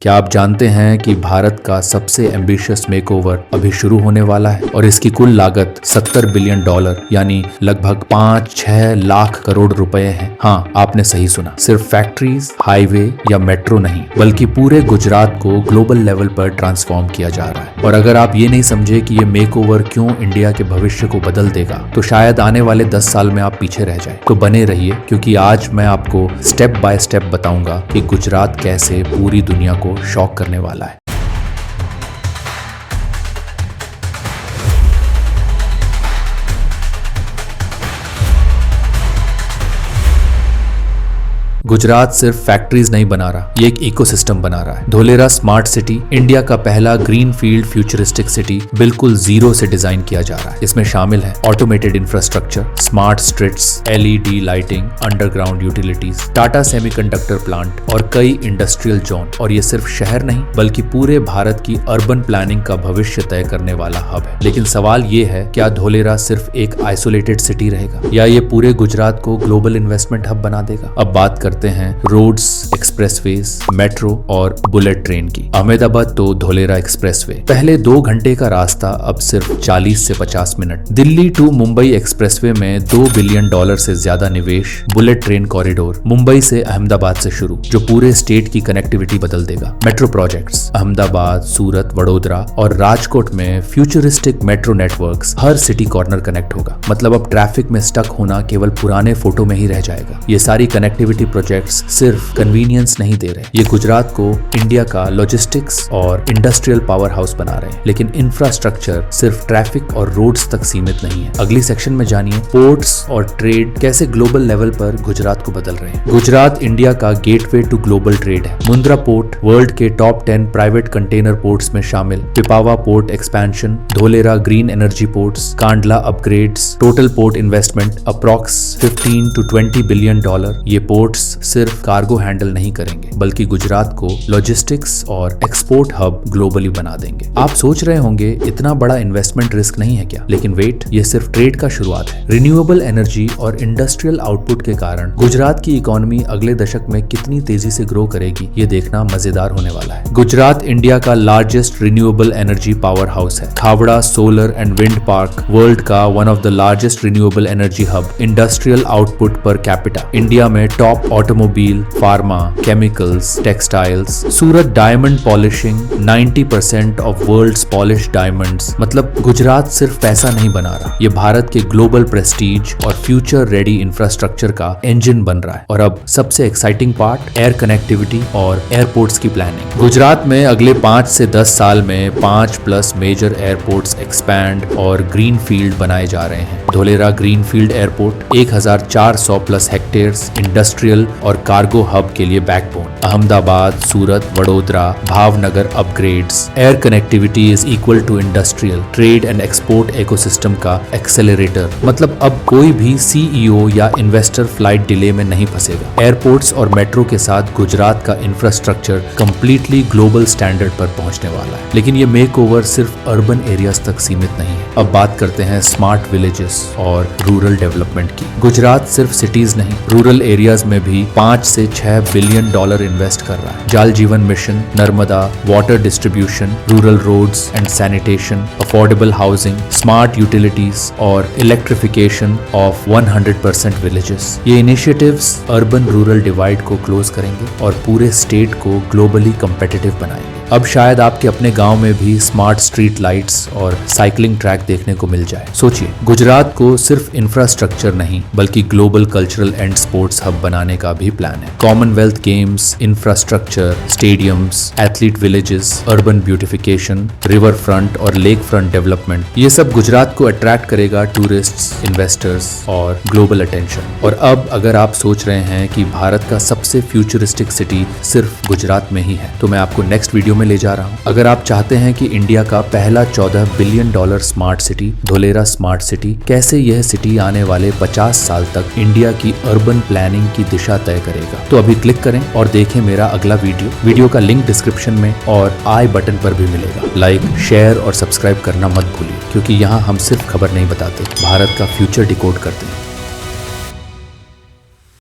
क्या आप जानते हैं कि भारत का सबसे एम्बिशियस मेकओवर अभी शुरू होने वाला है और इसकी कुल लागत $70 बिलियन यानी लगभग 5-6 लाख करोड़ रुपए है। हाँ, आपने सही सुना। सिर्फ फैक्ट्रीज, हाईवे या मेट्रो नहीं, बल्कि पूरे गुजरात को ग्लोबल लेवल पर ट्रांसफॉर्म किया जा रहा है। और अगर आप ये नहीं समझे कि ये मेकओवर क्यों इंडिया के भविष्य को बदल देगा, तो शायद आने वाले 10 साल में आप पीछे रह जाए। तो बने रहिए, क्योंकि आज मैं आपको स्टेप बाय स्टेप बताऊंगा कि गुजरात कैसे पूरी दुनिया को शॉक करने वाला है। गुजरात सिर्फ फैक्ट्रीज नहीं बना रहा, ये एक इकोसिस्टम बना रहा है। धोलेरा स्मार्ट सिटी इंडिया का पहला ग्रीन फील्ड फ्यूचरिस्टिक सिटी बिल्कुल जीरो से डिजाइन किया जा रहा है। इसमें शामिल है automated infrastructure, smart streets, LED lighting, underground utilities, Tata semiconductor plant और कई इंडस्ट्रियल जोन। और ये सिर्फ शहर नहीं, बल्कि पूरे भारत की अर्बन प्लानिंग का भविष्य तय करने वाला हब है। लेकिन सवाल ये है, क्या धोलेरा सिर्फ एक आइसोलेटेड सिटी रहेगा या ये पूरे गुजरात को ग्लोबल इन्वेस्टमेंट हब बना देगा? अब बात करते हैं रोड्स, एक्सप्रेसवेज, मेट्रो और बुलेट ट्रेन की। अहमदाबाद तो धोलेरा एक्सप्रेसवे, पहले 2 घंटे का रास्ता अब सिर्फ 40 से 50 मिनट। दिल्ली टू मुंबई एक्सप्रेसवे में $2 बिलियन से ज्यादा निवेश। बुलेट ट्रेन कॉरिडोर मुंबई से अहमदाबाद से शुरू, जो पूरे स्टेट की कनेक्टिविटी बदल देगा। मेट्रो प्रोजेक्ट्स अहमदाबाद, सूरत, वडोदरा और राजकोट में फ्यूचरिस्टिक मेट्रो नेटवर्क्स, हर सिटी कॉर्नर कनेक्ट होगा। मतलब अब ट्रैफिक में स्टक होना केवल पुराने फोटो में ही रह जाएगा। ये सारी कनेक्टिविटी प्रोजेक्ट्स सिर्फ कन्वीनियंस नहीं दे रहे, ये गुजरात को इंडिया का लॉजिस्टिक्स और इंडस्ट्रियल पावर हाउस बना रहे हैं। लेकिन इंफ्रास्ट्रक्चर सिर्फ ट्रैफिक और रोड्स तक सीमित नहीं है। अगली सेक्शन में जानिए पोर्ट्स और ट्रेड कैसे ग्लोबल लेवल पर गुजरात को बदल रहे हैं। गुजरात इंडिया का गेटवे टू ग्लोबल ट्रेड है। मुंद्रा पोर्ट वर्ल्ड के टॉप 10 प्राइवेट कंटेनर पोर्ट्स में शामिल। Pipavav port expansion, Dholera green energy ports, Kandla upgrades, total port investment approx $15 to $20 billion. ये पोर्ट्स सिर्फ कार्गो हैंडल नहीं करेंगे, बल्कि गुजरात को लॉजिस्टिक्स और एक्सपोर्ट हब ग्लोबली बना देंगे। आप सोच रहे होंगे इतना बड़ा इन्वेस्टमेंट रिस्क नहीं है क्या? लेकिन वेट, ये सिर्फ ट्रेड का शुरुआत है। रिन्यूएबल एनर्जी और इंडस्ट्रियल आउटपुट के कारण गुजरात की इकोनॉमी अगले दशक में कितनी तेजी से ग्रो करेगी, ये देखना मजेदार होने वाला है। गुजरात इंडिया का largest renewable energy power house है। Khavda solar and wind park world का one of the largest renewable energy hub. Industrial output per capita India में top automobile, pharma, chemicals, textiles. Surat diamond polishing, 90% of world's polished diamonds. मतलब गुजरात सिर्फ पैसा नहीं बना रहा, ये भारत के ग्लोबल प्रेस्टीज और फ्यूचर रेडी इंफ्रास्ट्रक्चर का इंजन बन रहा है। और अब सबसे एक्साइटिंग पार्ट, एयर कनेक्टिविटी और एयरपोर्ट्स की प्लानिंग। गुजरात में अगले 5 से 10 साल में 5+ मेजर एयरपोर्ट्स एक्सपैंड और ग्रीन फील्ड बनाए जा रहे हैं। Dholera green field airport 1400+ hectares industrial और कार्गो हब के लिए backbone. Ahmedabad, Surat, Vadodara, Bhavnagar upgrades. Air connectivity is equal to industrial, trade and export ecosystem का एक्सेलरेटर। मतलब अब कोई भी CEO या इन्वेस्टर फ्लाइट डिले में नहीं फंसेगा। एयरपोर्ट्स और मेट्रो के साथ गुजरात का इंफ्रास्ट्रक्चर कंप्लीटली ग्लोबल स्टैंडर्ड पर पहुंचने वाला है। लेकिन ये मेकओवर सिर्फ अर्बन एरियाज तक सीमित नहीं है। अब बात करते हैं स्मार्ट विलेजेस और रूरल डेवलपमेंट की। गुजरात सिर्फ सिटीज नहीं, रूरल एरियाज में भी $5 से $6 बिलियन इन्वेस्ट कर रहा है। Jal Jeevan mission, Narmada, water distribution, rural roads and sanitation, affordable housing, smart utilities और इलेक्ट्रिफिकेशन ऑफ 100% विलेजेस। ये इनिशिएटिव्स अर्बन रूरल डिवाइड को क्लोज करेंगे और पूरे स्टेट को ग्लोबली कंपेटिटिव बनाएंगे। अब शायद आपके अपने गांव में भी स्मार्ट स्ट्रीट लाइट्स और साइकिलिंग ट्रैक देखने को मिल जाए। सोचिए, गुजरात को सिर्फ इंफ्रास्ट्रक्चर नहीं, बल्कि global cultural and sports hub बनाने का भी प्लान है। Commonwealth games, infrastructure, stadiums, athlete villages, urban beautification, river front और लेक फ्रंट डेवलपमेंट, ये सब गुजरात को अट्रैक्ट करेगा टूरिस्ट्स, इन्वेस्टर्स और ग्लोबल अटेंशन। और अब अगर आप सोच रहे हैं कि भारत का सबसे फ्यूचरिस्टिक सिटी सिर्फ गुजरात में ही है, तो मैं आपको नेक्स्ट वीडियो में ले जा रहा हूं। अगर आप चाहते हैं कि इंडिया का पहला $14 billion smart city, Dholera smart city, कैसे यह सिटी आने वाले 50 साल तक इंडिया की अर्बन प्लानिंग की दिशा तय करेगा, तो अभी क्लिक करें और देखें मेरा अगला वीडियो का लिंक डिस्क्रिप्शन में और आई बटन पर भी मिलेगा। लाइक, शेयर और सब्सक्राइब करना मत भूलिए, क्योंकि यहाँ हम सिर्फ खबर नहीं बताते, भारत का फ्यूचर डिकोड करते हैं।